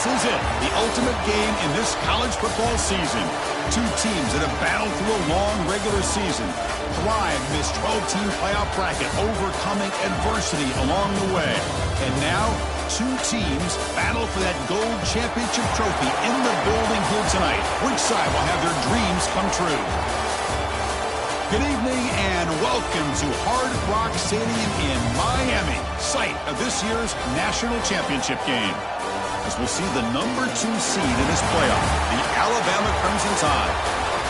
This is it, the ultimate game in this college football season. Two teams that have battled through a long regular season, thrived in this 12-team playoff bracket, overcoming adversity along the way. And now, two teams battle for that gold championship trophy in the building here tonight. Which side will have their dreams come true? Good evening and welcome to Hard Rock Stadium in Miami, site of this year's national championship game. As we'll see the number 2 seed in this playoff, the Alabama Crimson Tide,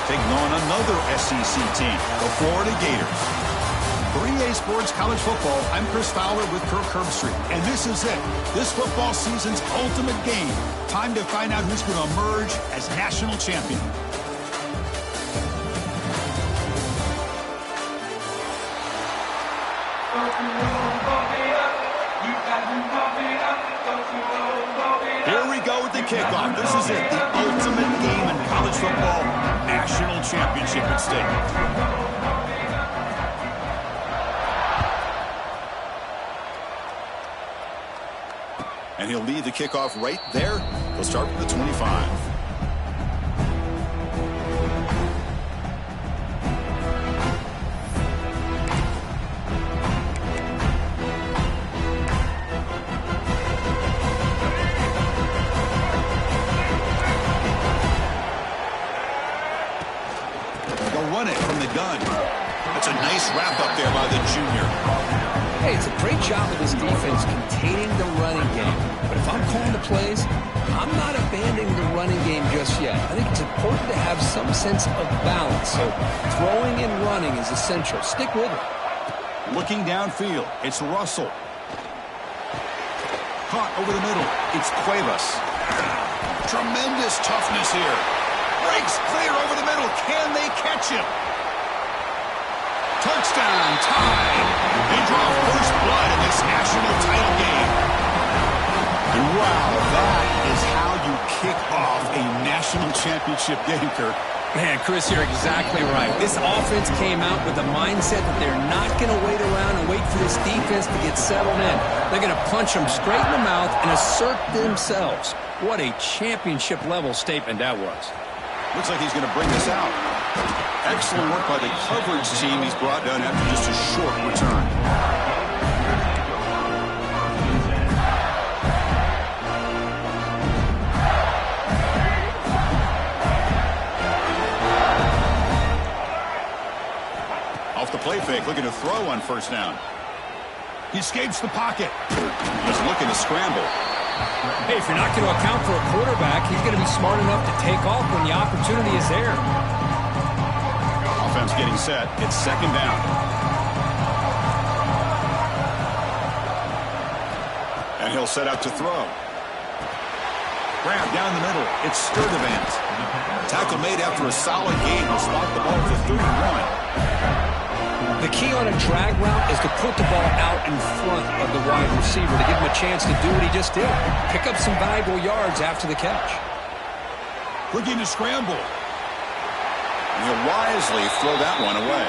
taking on another SEC team, the Florida Gators. 3A Sports College Football, I'm Chris Fowler with Kirk Herbstreit, and this is it, this football season's ultimate game. Time to find out who's going to emerge as national champion. Here we go with the kickoff. This is it, the ultimate game in college football, national championship at stake. And he'll lead the kickoff right there. He'll start with the 25. That's a nice wrap up there by the junior. Hey, it's a great job of this defense containing the running game. But if I'm calling the plays, I'm not abandoning the running game just yet. I think it's important to have some sense of balance. So throwing and running is essential. Stick with it. Looking downfield, it's Russell. Caught over the middle, it's Cuevas. Tremendous toughness here. Breaks clear over the middle. Can they catch him? Touchdown, Tide. They draw first blood in this national title game. And wow, that is how you kick off a national championship game, Kirk. Man, Chris, you're exactly right. This offense came out with the mindset that they're not going to wait around and wait for this defense to get settled in. They're going to punch them straight in the mouth and assert themselves. What a championship-level statement that was. Looks like he's going to bring this out. Excellent work by the coverage team. He's brought down after just a short return. Off the play fake, looking to throw on first down. He escapes the pocket. He's looking to scramble. Hey, if you're not going to account for a quarterback, he's going to be smart enough to take off when the opportunity is there. Offense getting set. It's second down. And he'll set out to throw. Grab down the middle. It's Sturdivant. Tackle made after a solid gain. Will spot the ball for 31. The key on a drag route is to put the ball out in front of the wide receiver to give him a chance to do what he just did. Pick up some valuable yards after the catch. Looking to scramble. And he'll wisely throw that one away.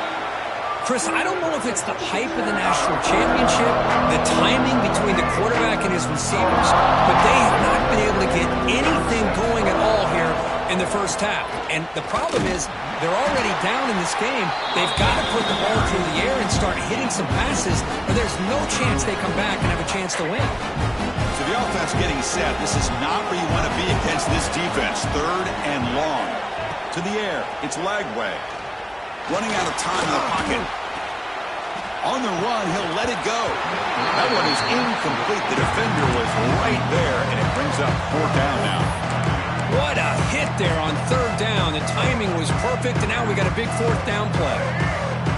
Chris, I don't know if it's the hype of the national championship, the timing between the quarterback and his receivers, but they have not been able to get anything going at all here in the first half. And the problem is they're already down in this game. They've got to put the ball through the air and start hitting some passes, or there's no chance they come back and have a chance to win. So the offense getting set. This is not where you want to be against this defense. Third and long. To the air. It's Lagway. Running out of time in the pocket. On the run, he'll let it go. That one is incomplete. The defender was right there, and it brings up fourth down now. What a hit there on third down. The timing was perfect, and now we got a big fourth down play.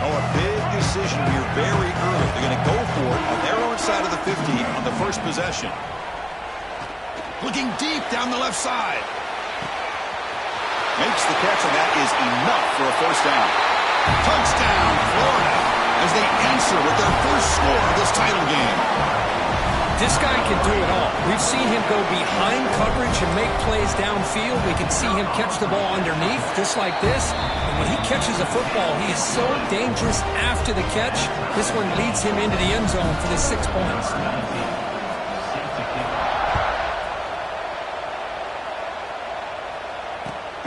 Oh, a big decision here very early. They're going to go for it on their own side of the 50 on the first possession. Looking deep down the left side. Makes the catch, and that is enough for a first down. Touchdown, Florida, as they answer with their first score of this title game. This guy can do it all. We've seen him go behind coverage and make plays downfield. We can see him catch the ball underneath, just like this. And when he catches a football, he is so dangerous after the catch. This one leads him into the end zone for the 6 points.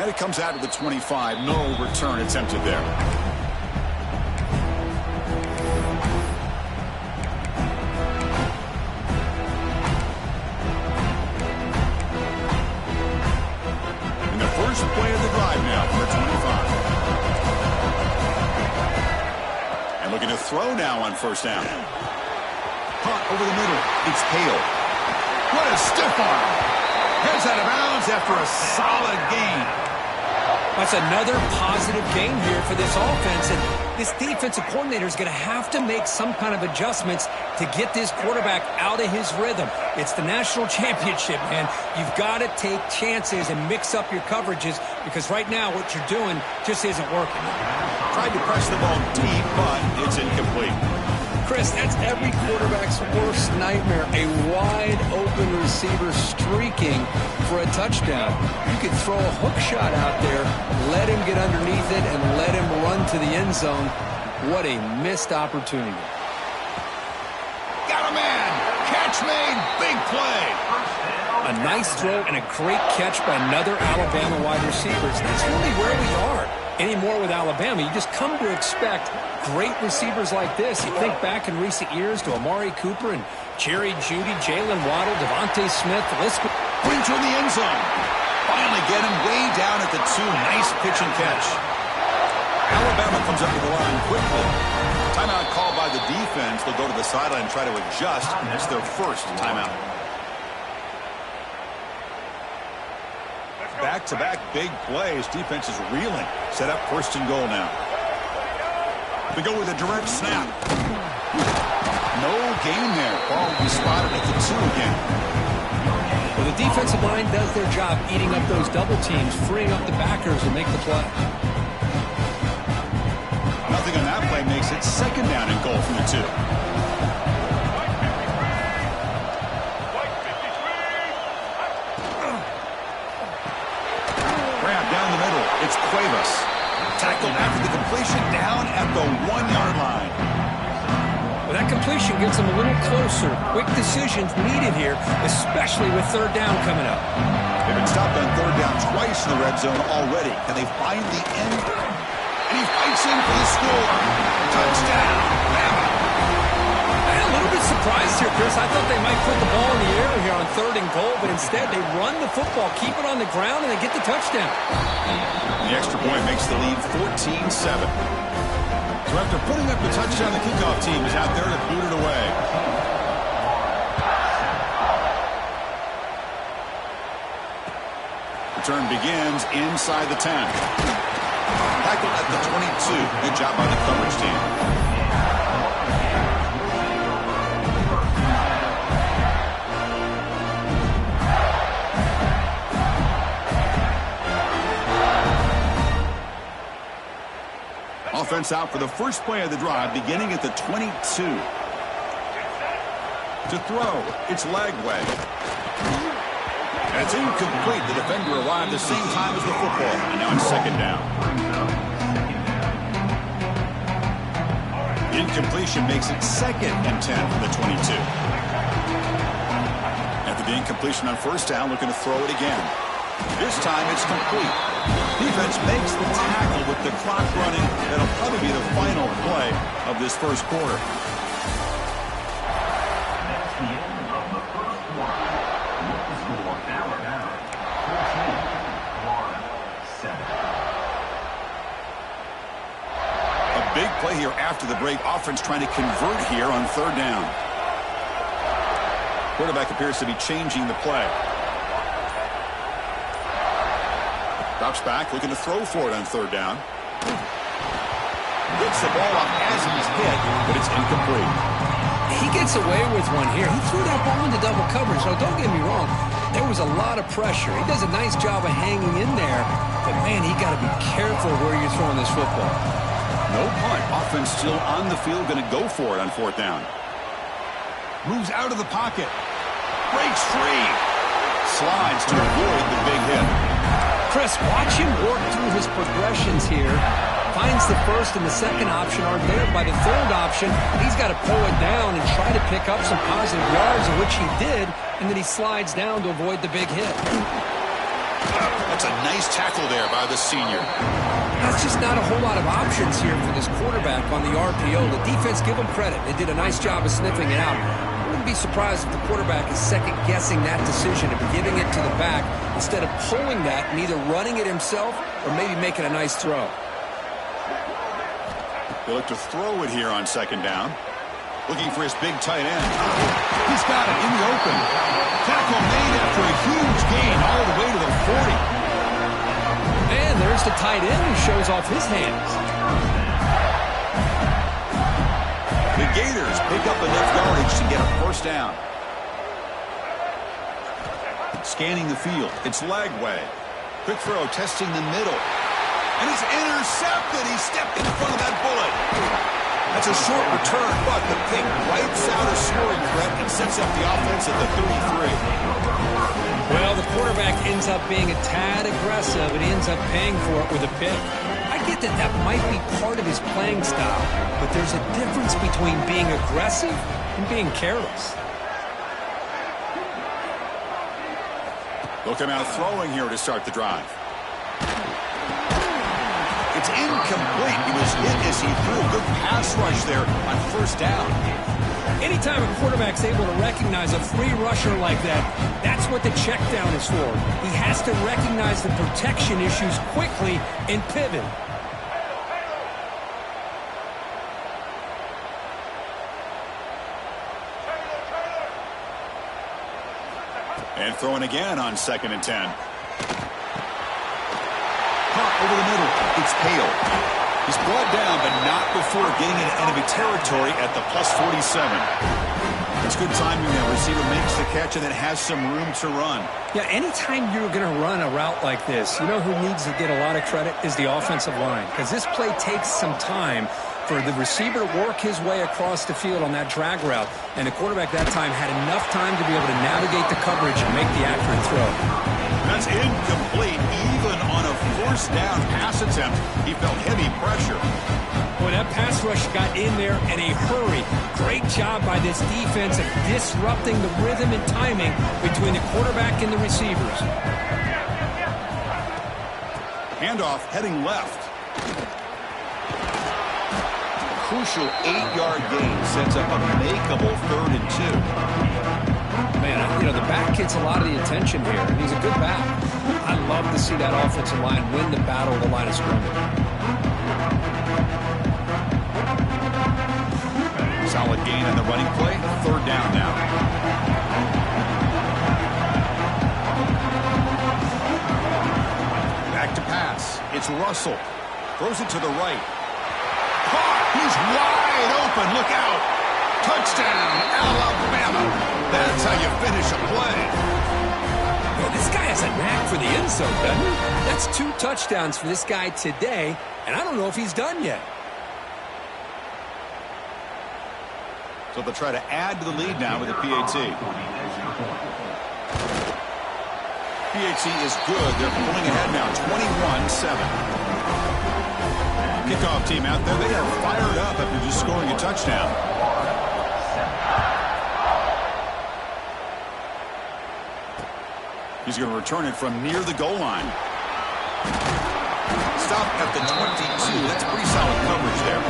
And it comes out to the 25. No return attempted there. And the first play of the drive now for the 25. And looking to throw now on first down. Punt over the middle. It's Hale. What a stiff arm. Heads out of bounds after a solid gain. That's another positive game here for this offense, and this defensive coordinator is going to have to make some kind of adjustments to get this quarterback out of his rhythm. It's the national championship, man. You've got to take chances and mix up your coverages because right now what you're doing just isn't working. Tried to press the ball deep, but it's incomplete. Chris, that's every quarterback's worst nightmare, a wide-open receiver streaking for a touchdown. You could throw a hook shot out there, let him get underneath it, and let him run to the end zone. What a missed opportunity. Got a man. Catch made. Big play. A nice throw and a great catch by another Alabama wide receiver. That's really where we are anymore with Alabama. You just come to expect great receivers like this. You think back in recent years to Amari Cooper and Jerry Jeudy, Jalen Waddle, Devontae Smith. The list Bring to the end zone. Finally get him way down at the 2. Nice pitch and catch. Alabama comes up to the line quickly. Timeout called by the defense. They'll go to the sideline and try to adjust. It's their first timeout. Back-to-back big plays. Defense is reeling. Set up first and goal now. We go with a direct snap. No gain there. Ball will be spotted at the 2 again. Well, the defensive line does their job eating up those double teams, freeing up the backers to make the play. Nothing on that play makes it second down and goal from the 2. Grab down the middle. It's Cuevas. Tackled after the completion down at the 1-yard line. Well, that completion gets them a little closer. Quick decisions needed here, especially with third down coming up. They've been stopped on third down twice in the red zone already. Can they find the end? And he fights in for the score. Touchdown, Bama. I'm a little bit surprised here, Chris. I thought they might put the ball in the air here on third and goal, but instead they run the football, keep it on the ground, and they get the touchdown. The extra point makes the lead 14-7. So after putting up the touchdown, the kickoff team is out there to boot it away. Return begins inside the 10. Tackled at the 22. Good job by the coverage team. Offense out for the first play of the drive, beginning at the 22. To throw, it's Lagway. And it's incomplete. The defender arrived the same time as the football, and now it's second down. The incompletion makes it second and 10 for the 22. After the incompletion on first down, looking to throw it again. This time it's complete. Defense makes the tackle with the clock running. That'll probably be the final play of this first quarter. That's the end of the first quarter. With the score, Alabama 14, Florida 7. A big play here after the break. Offense trying to convert here on third down. Quarterback appears to be changing the play. Drops back, looking to throw for it on third down. Gets the ball off as he's hit, but it's incomplete. He gets away with one here. He threw that ball into double coverage. Now, don't get me wrong. There was a lot of pressure. He does a nice job of hanging in there. But, man, he got to be careful where you're throwing this football. No punt. Offense still on the field, going to go for it on fourth down. Moves out of the pocket. Breaks free. Slides to avoid the big hit. Chris, watch him work through his progressions here. Finds the first and the second option aren't there. By the third option, he's got to pull it down and try to pick up some positive yards, which he did, and then he slides down to avoid the big hit. A That's a nice tackle there by the senior. That's just not a whole lot of options here for this quarterback on the RPO. The defense, give them credit. They did a nice job of sniffing it out. I wouldn't be surprised if the quarterback is second-guessing that decision of giving it to the back instead of pulling that and either running it himself or maybe making a nice throw. They look to throw it here on second down. Looking for his big tight end. He's got it in the open. Tackle made after a huge gain all the way to the 40. And there's the tight end who shows off his hands. The Gators pick up enough yardage to get a first down. Scanning the field. It's Lagway. Quick throw, testing the middle. And it's intercepted. He stepped in front of that bullet. That's a short return, but the pick wipes out a scoring threat and sets up the offense at the 33. Well, the quarterback ends up being a tad aggressive, and he ends up paying for it with a pick. I get that that might be part of his playing style, but there's a difference between being aggressive and being careless. They'll come out throwing here to start the drive. It's incomplete. He was hit as he threw a good pass rush there on first down. Anytime a quarterback's able to recognize a free rusher like that, that's what the check down is for. He has to recognize the protection issues quickly and pivot. And throwing again on 2nd and 10. Caught over the middle. It's Hale. He's brought down, but not before getting into enemy territory at the +47. It's good timing there. Receiver makes the catch and then has some room to run. Yeah, anytime you're going to run a route like this, you know who needs to get a lot of credit is the offensive line. Because this play takes some time for the receiver to work his way across the field on that drag route. And the quarterback that time had enough time to be able to navigate the coverage and make the accurate throw. That's incomplete. Even on a first down pass attempt, he felt heavy pressure. Boy, that pass rush got in there in a hurry. Great job by this defense of disrupting the rhythm and timing between the quarterback and the receivers. Handoff heading left. Crucial 8-yard gain sets up a makeable 3rd and 2. Man, you know, the back gets a lot of the attention here, and he's a good back. I love to see that offensive line win the battle of the line of scrimmage. Solid gain on the running play. 3rd down now. Back to pass. It's Russell. Throws it to the right. Caught. He's wide open. Look out. Touchdown, Alabama. That's how you finish a play. Well, this guy has a knack for the end zone, doesn't he? That's 2 touchdowns for this guy today, and I don't know if he's done yet. So they'll try to add to the lead now with the PAT. PAT is good. They're pulling ahead now, 21-7. Kickoff team out there, they are fired up after just scoring a touchdown. He's going to return it from near the goal line. Stop at the 22. That's pretty solid coverage there.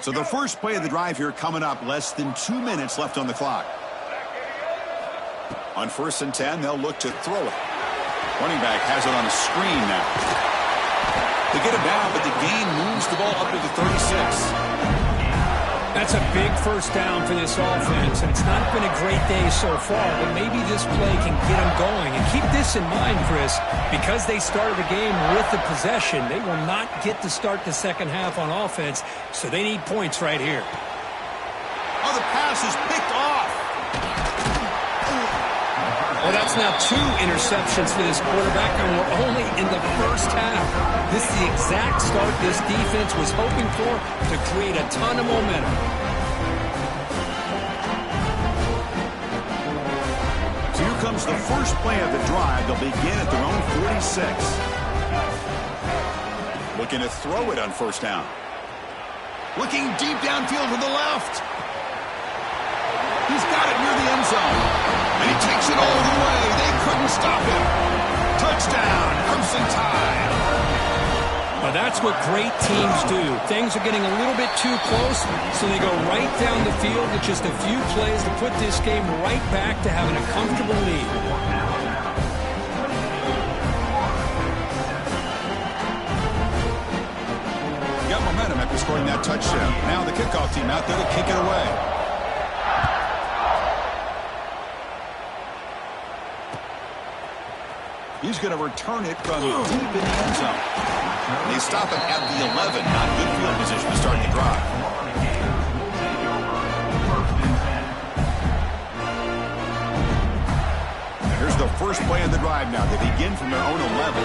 So the first play of the drive here coming up, less than 2 minutes left on the clock. On 1st and 10, they'll look to throw it. Running back has it on a screen now. They get it down, but the gain moves the ball up to the 36. That's a big first down for this offense, and it's not been a great day so far, but maybe this play can get them going. And keep this in mind, Chris, because they started the game with the possession, they will not get to start the second half on offense, so they need points right here. Oh, the pass is picked off. Well, that's now 2 interceptions for this quarterback, and we're only in the first half. This is the exact start this defense was hoping for to create a ton of momentum. So here comes the first play of the drive. They'll begin at their own 46. Looking to throw it on 1st down. Looking deep downfield to the left. He's got it near the end zone. And he takes it all the way. They couldn't stop him. Touchdown, Crimson Tide. Now that's what great teams do. Things are getting a little bit too close, so they go right down the field with just a few plays to put this game right back to having a comfortable lead. Got momentum after scoring that touchdown. Now the kickoff team out there to kick it away. He's going to return it from deep in the end zone. They stop it at the 11. Not good field position to start the drive. Here's the first play of the drive now. They begin from their own 11.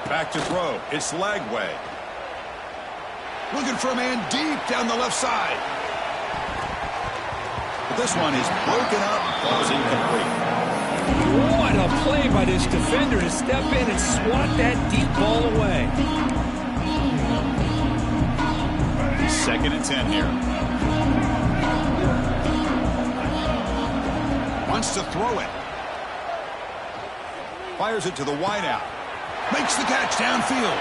Back to throw. It's Lagway. Looking for a man deep down the left side. But this one is broken up. Ball's incomplete. What a play by this defender to step in and swat that deep ball away. 2nd and 10 here. Wants to throw it. Fires it to the wideout. Makes the catch downfield.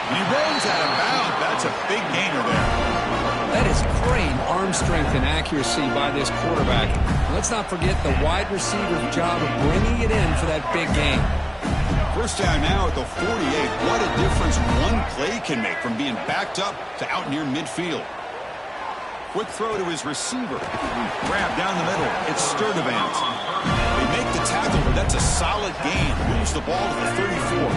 And he rolls out of bounds. That's a big gainer there. That is great arm strength and accuracy by this quarterback. Let's not forget the wide receiver's job of bringing it in for that big gain. First down now at the 48. What a difference one play can make from being backed up to out near midfield. Quick throw to his receiver. Grab down the middle. It's Sturdivant. They make the tackle, but that's a solid gain. Moves the ball to the 34.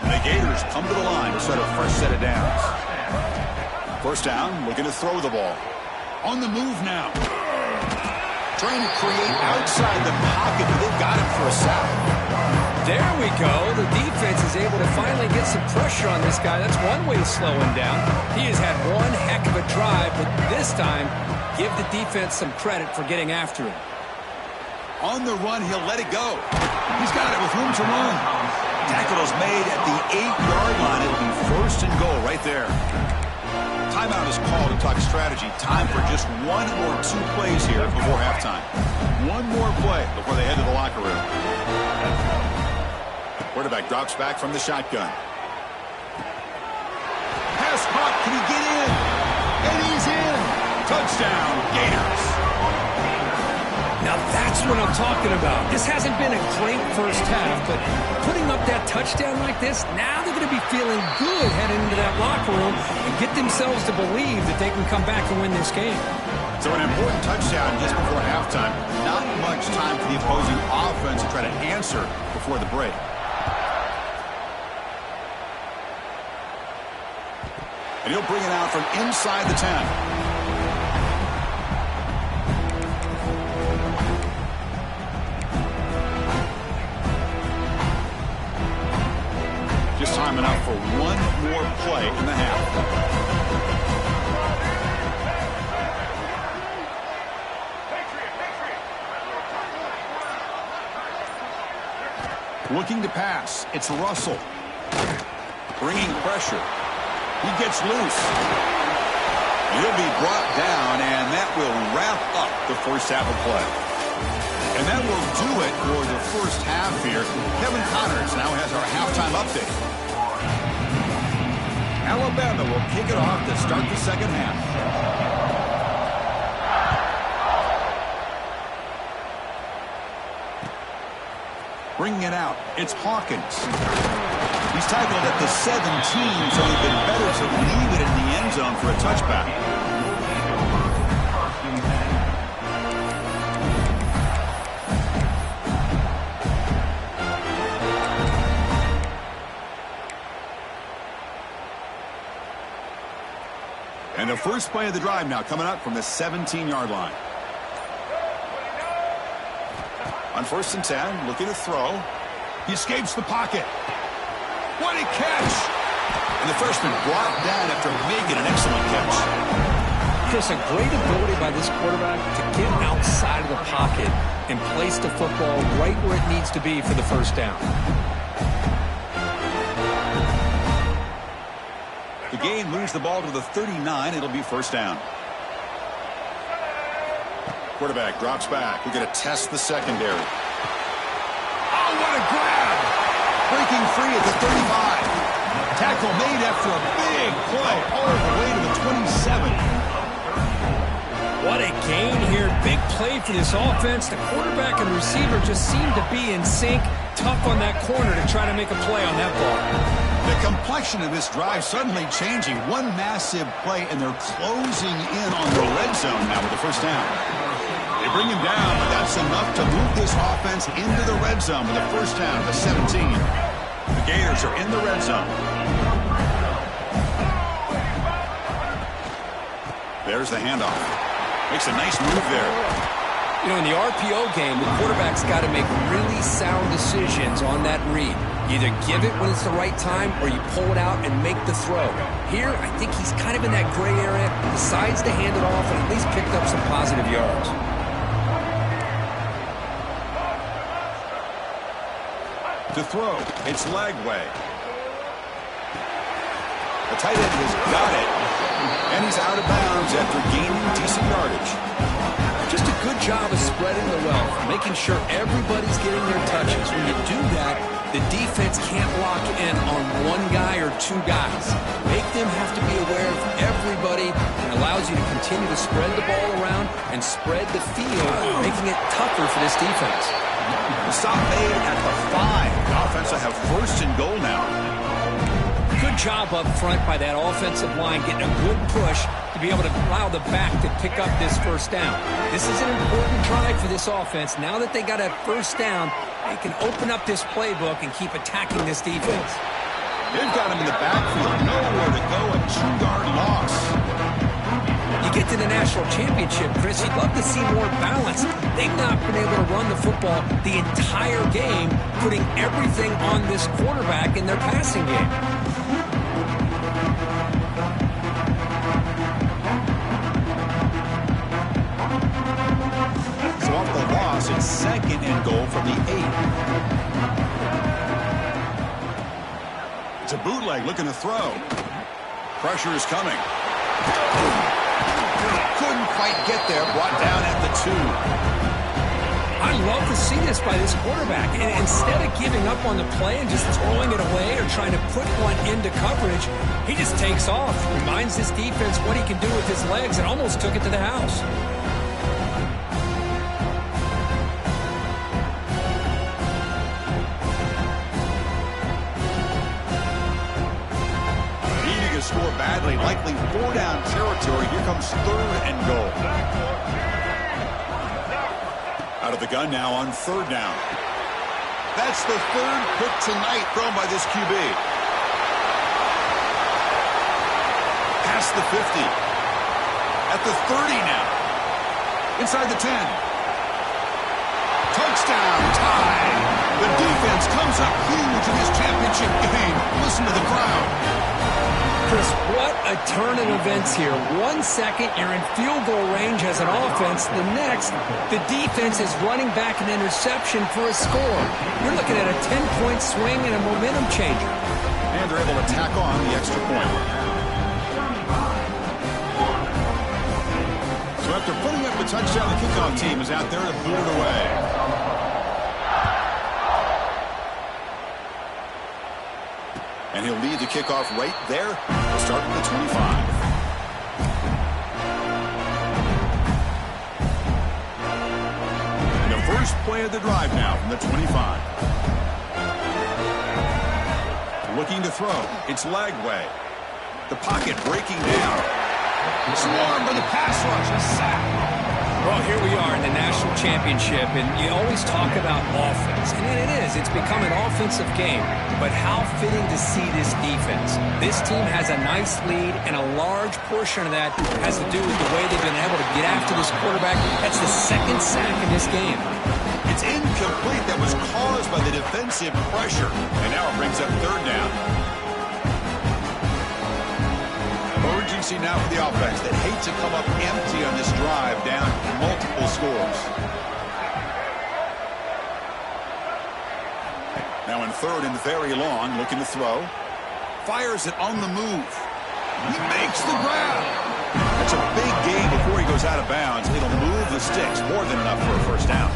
And the Gators come to the line to set a fresh set of downs. First down, looking to throw the ball. On the move now. Trying to create outside the pocket, but they've got him for a sack. There we go. The defense is able to finally get some pressure on this guy. That's one way to slow him down. He has had one heck of a drive, but this time, give the defense some credit for getting after him. On the run, he'll let it go. He's got it with room to run. Tackle is made at the 8-yard line. It'll be 1st and goal right there. Timeout is called to talk strategy. Time for just 1 or 2 plays here before halftime. One more play before they head to the locker room. Quarterback drops back from the shotgun. Pass caught. Can he get in? And he's in. Touchdown, Gators. Now that's what I'm talking about. This hasn't been a great first half, but putting up that touchdown like this, now they're going to be feeling good heading into that locker room and get themselves to believe that they can come back and win this game. So an important touchdown just before halftime. Not much time for the opposing offense to try to answer before the break. And he'll bring it out from inside the 10. Just time enough for one more play in the half. Looking to pass. It's Russell. Bringing pressure. He gets loose. He'll be brought down, and that will wrap up the first half of play. And that will do it for the first half here. Kevin Connors now has our halftime update. Alabama will kick it off to start the second half. Bringing it out, it's Hawkins. He's tackled at the 17, so it'd been better to leave it in the end zone for a touchback. And the first play of the drive now coming up from the 17-yard line. On 1st and 10, looking to throw. He escapes the pocket. What a catch! And the freshman brought down after making an excellent catch. Chris, a great ability by this quarterback to get outside of the pocket and place the football right where it needs to be for the first down. The game moves the ball to the 39. It'll be first down. Quarterback drops back. We're going to test the secondary. Oh, what a grab! Breaking free at the 35. Tackle made after a big play all the way to the 27. What a gain here. Big play for this offense. The quarterback and receiver just seem to be in sync. Tough on that corner to try to make a play on that ball. The complexion of this drive suddenly changing. One massive play, and they're closing in on the red zone now with the first down. They bring him down, but that's enough to move this offense into the red zone with a first down at the 17. The Gators are in the red zone. There's the handoff. Makes a nice move there. You know, in the RPO game, the quarterback's got to make really sound decisions on that read. Either give it when it's the right time or you pull it out and make the throw. Here, I think he's kind of in that gray area, decides to hand it off and at least picked up some positive yards. To throw, it's Lagway. The tight end has got it, and he's out of bounds after gaining decent yardage. Just a good job of spreading the wealth, making sure everybody's getting their touches. When you do that, the defense can't lock in on one guy or two guys. Make them have to be aware of everybody and allows you to continue to spread the ball around and spread the field, making it tougher for this defense. The stop made at the 5. The offense will have first and goal now. Good job up front by that offensive line, getting a good push to be able to allow the back to pick up this first down. This is an important drive for this offense. Now that they got a first down, they can open up this playbook and keep attacking this defense. They've got him in the backfield. Nowhere to go. A 2-yard loss. You get to the national championship, Chris, you'd love to see more balance. They've not been able to run the football the entire game, putting everything on this quarterback in their passing game. So off the loss, it's second and goal from the 8. It's a bootleg looking to throw. Pressure is coming. Couldn't quite get there. Brought down at the 2. I love to see this by this quarterback. And instead of giving up on the play and just throwing it away or trying to put one into coverage, he just takes off. Reminds this defense what he can do with his legs and almost took it to the house. Score badly, likely 4-down territory. Here comes third and goal. Out of the gun now on 3rd down. That's the 3rd pick tonight thrown by this QB. Past the 50. At the 30 now. Inside the 10. Touchdown tie. The defense comes up huge in this championship game. Listen to the crowd. Chris, what a turn of events here. 1 second, you're in field goal range as an offense. The next, the defense is running back an interception for a score. You're looking at a 10-point swing and a momentum changer. And they're able to tack on the extra point. So after putting up the touchdown, the kickoff team is out there to boot it away. And he'll lead the kickoff right there They'll start from the 25. And the first play of the drive now from the 25. Looking to throw. It's Lagway. The pocket breaking down. Swarmed by the pass rush. A sack. Well, here we are in the national championship, and you always talk about offense. And it is. It's become an offensive game. But how fitting to see this defense. This team has a nice lead, and a large portion of that has to do with the way they've been able to get after this quarterback. That's the second sack in this game. It's incomplete. That was caused by the defensive pressure. And now it brings up third down. Emergency now for the offense that hate to come up empty on this drive, down multiple scores. Now in third and very long, looking to throw. Fires it on the move. He makes the grab. That's a big gain before he goes out of bounds. It'll move the sticks, more than enough for a first down.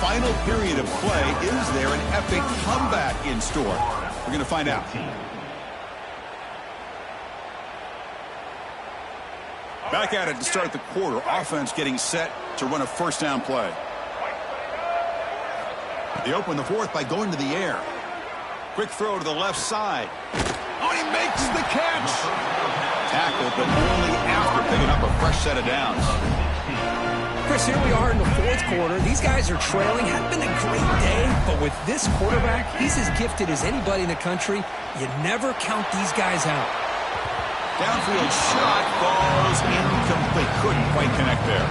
Final period of play. Is there an epic comeback in store? We're going to find out. Back at it to start the quarter. Offense getting set to run a first down play. They open the fourth by going to the air. Quick throw to the left side. Oh, he makes the catch. Tackled, but only after picking up a fresh set of downs. Chris, here we are in the fourth quarter. These guys are trailing. Hadn't been a great day, but with this quarterback, he's as gifted as anybody in the country. You never count these guys out. Downfield shot falls incomplete. Couldn't quite connect there.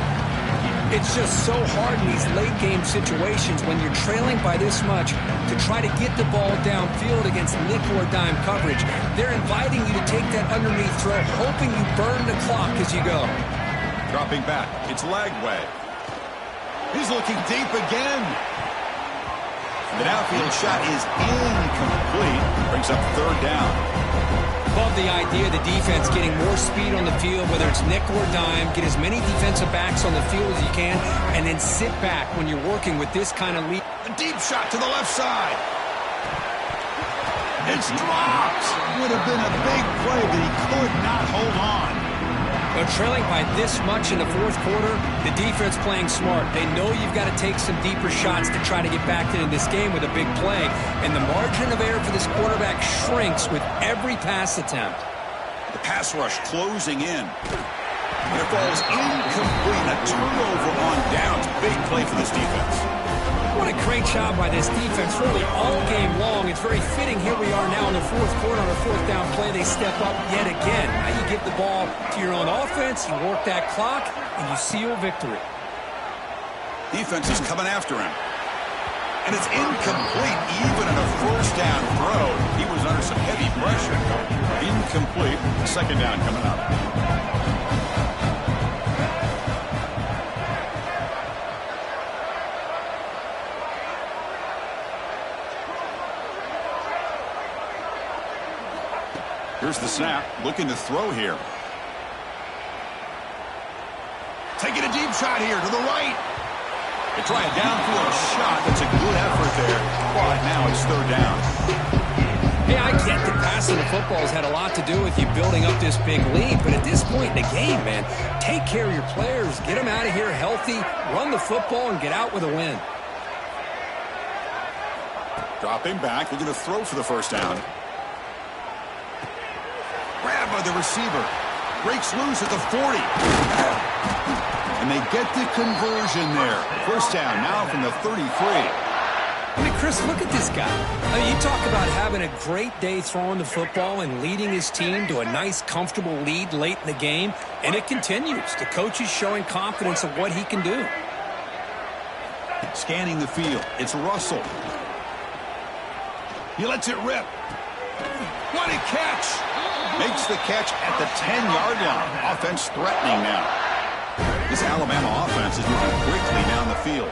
It's just so hard in these late game situations when you're trailing by this much to try to get the ball downfield against nickel or dime coverage. They're inviting you to take that underneath throw, hoping you burn the clock as you go. Dropping back, it's Lagway. He's looking deep again. The downfield shot is incomplete. Brings up third down. Love the idea of the defense getting more speed on the field, whether it's nickel or dime, get as many defensive backs on the field as you can, and then sit back when you're working with this kind of lead. A deep shot to the left side. It's dropped. Would have been a big play, but he could not hold on. But trailing by this much in the fourth quarter, the defense playing smart. They know you've got to take some deeper shots to try to get back into this game with a big play. And the margin of error for this quarterback shrinks with every pass attempt. The pass rush closing in. And it falls incomplete. A turnover on downs. Big play for this defense. What a great job by this defense, really all game long. It's very fitting. Here we are now in the fourth quarter on a fourth down play. They step up yet again. Now you give the ball to your own offense, you work that clock, and you seal victory. Defense is coming after him. And it's incomplete, even in a first down throw. He was under some heavy pressure. Incomplete. Second down coming up. Here's the snap, looking to throw here. Taking a deep shot here to the right. They try a downfield shot. That's a good effort there. But now it's third down. Hey, I get that passing the football has had a lot to do with you building up this big lead, but at this point in the game, man, take care of your players, get them out of here healthy, run the football, and get out with a win. Dropping back, looking to throw for the first down. Grab by the receiver. Breaks loose at the 40. And they get the conversion there. First down now from the 33. I mean, Chris, look at this guy. I mean, you talk about having a great day throwing the football and leading his team to a nice, comfortable lead late in the game, and it continues. The coach is showing confidence of what he can do. Scanning the field. It's Russell. He lets it rip. What a catch! Makes the catch at the 10-yard line. Offense threatening now. This Alabama offense is moving quickly down the field.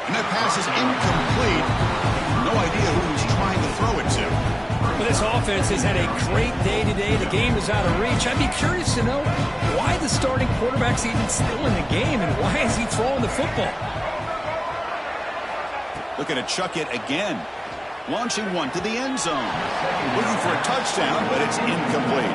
And that pass is incomplete. No idea who he's trying to throw it to. Well, this offense has had a great day today. The game is out of reach. I'd be curious to know why the starting quarterback's even still in the game and why is he throwing the football? Looking to chuck it again. Launching one to the end zone. Looking for a touchdown, but it's incomplete.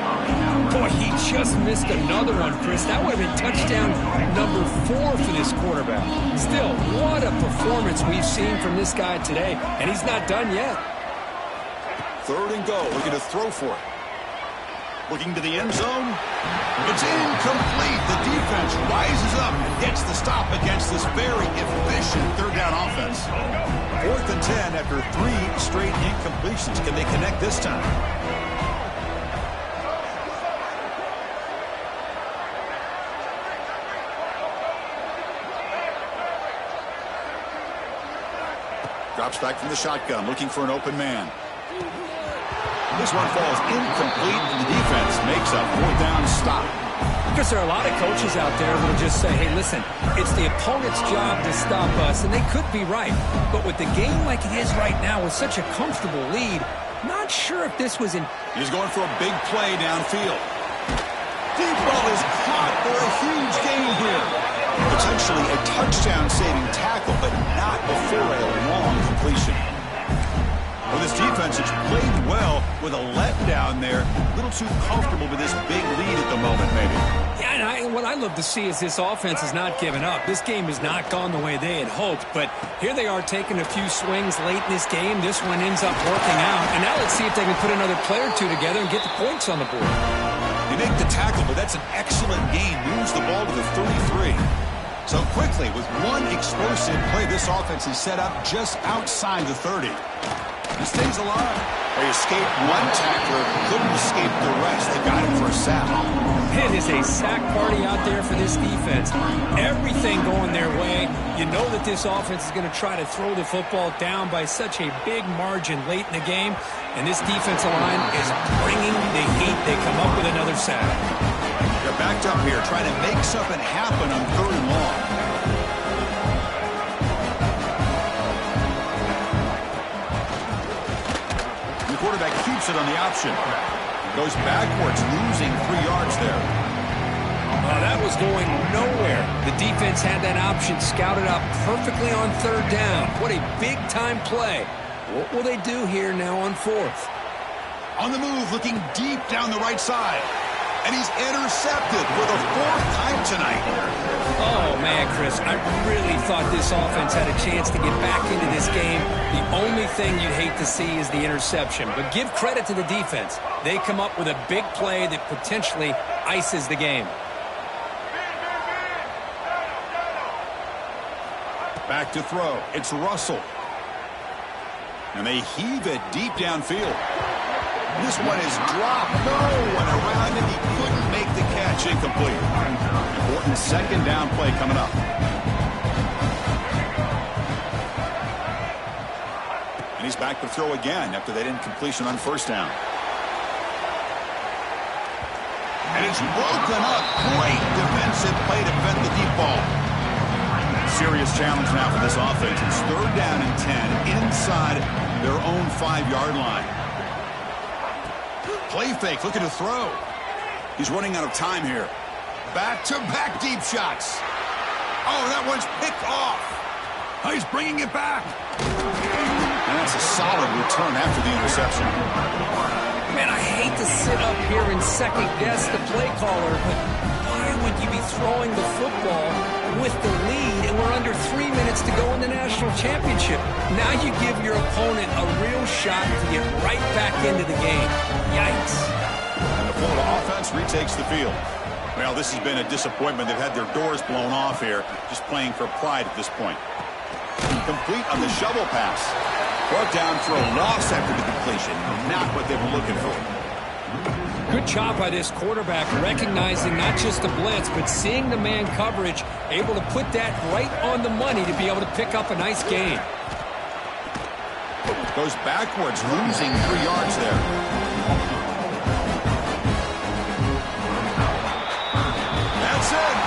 Boy, he just missed another one, Chris. That would have been touchdown number 4 for this quarterback. Still, what a performance we've seen from this guy today, and he's not done yet. 3rd and go. Looking to throw for it. Looking to the end zone. It's incomplete. The defense rises up and gets the stop against this very efficient 3rd down offense. 4th and 10 after 3 straight incompletions. Can they connect this time? Drops back from the shotgun, looking for an open man. This one falls incomplete, and the defense makes a 4th down stop. Because there are a lot of coaches out there who will just say, hey, listen, it's the opponent's job to stop us, and they could be right. But with the game like it is right now with such a comfortable lead, not sure if this was in... He's going for a big play downfield. Deep ball is caught for a huge gain here. Potentially a touchdown-saving tackle, but not before a long completion. Well, this defense has played well with a letdown there. A little too comfortable with this big lead at the moment, maybe. Yeah, and what I love to see is this offense has not given up. This game has not gone the way they had hoped, but here they are taking a few swings late in this game. This one ends up working out, and now let's see if they can put another play or two together and get the points on the board. They make the tackle, but that's an excellent gain. Moves the ball to the 33. So quickly, with one explosive play, this offense is set up just outside the 30. He stays alive. They escaped one tackler, couldn't escape the rest. They got him for a sack. It is a sack party out there for this defense. Everything going their way. You know that this offense is going to try to throw the football down by such a big margin late in the game. And this defensive line is bringing the heat. They come up with another sack. They're backed up here, trying to make something happen on 3rd and long. The quarterback keeps it on the option. Goes backwards, losing 3 yards there. That was going nowhere. The defense had that option scouted out perfectly on 3rd down. What a big-time play. What will they do here now on 4th? On the move, looking deep down the right side. And he's intercepted for the 4th time tonight. Oh, man, Chris, I really thought this offense had a chance to get back into this game. The only thing you'd hate to see is the interception. But give credit to the defense. They come up with a big play that potentially ices the game. Back to throw. It's Russell. And they heave it deep downfield. This one is dropped. No one around him. He couldn't make the catch. Incomplete. Important 2nd down play coming up. And he's back to throw again after that incompletion on 1st down. And it's broken up. Great defensive play to defend the deep ball. Serious challenge now for this offense. It's 3rd down and 10 inside their own 5-yard line. Play fake, looking to throw. He's running out of time here. Back-to-back deep shots. Oh, that one's picked off. Oh, he's bringing it back. And that's a solid return after the interception. Man, I hate to sit up here and second-guess the play caller, but why would you be throwing the football with the lead and we're under 3 minutes to go in the national championship? Now you give your opponent a real shot to get right back into the game. Yikes. And the Florida offense retakes the field. Well, this has been a disappointment. They've had their doors blown off here, just playing for pride at this point. Complete on the shovel pass. Brought down for a loss after the completion. Not what they were looking for. Good job by this quarterback, recognizing not just the blitz, but seeing the man coverage, able to put that right on the money to be able to pick up a nice gain. Goes backwards, losing 3 yards there. That's it.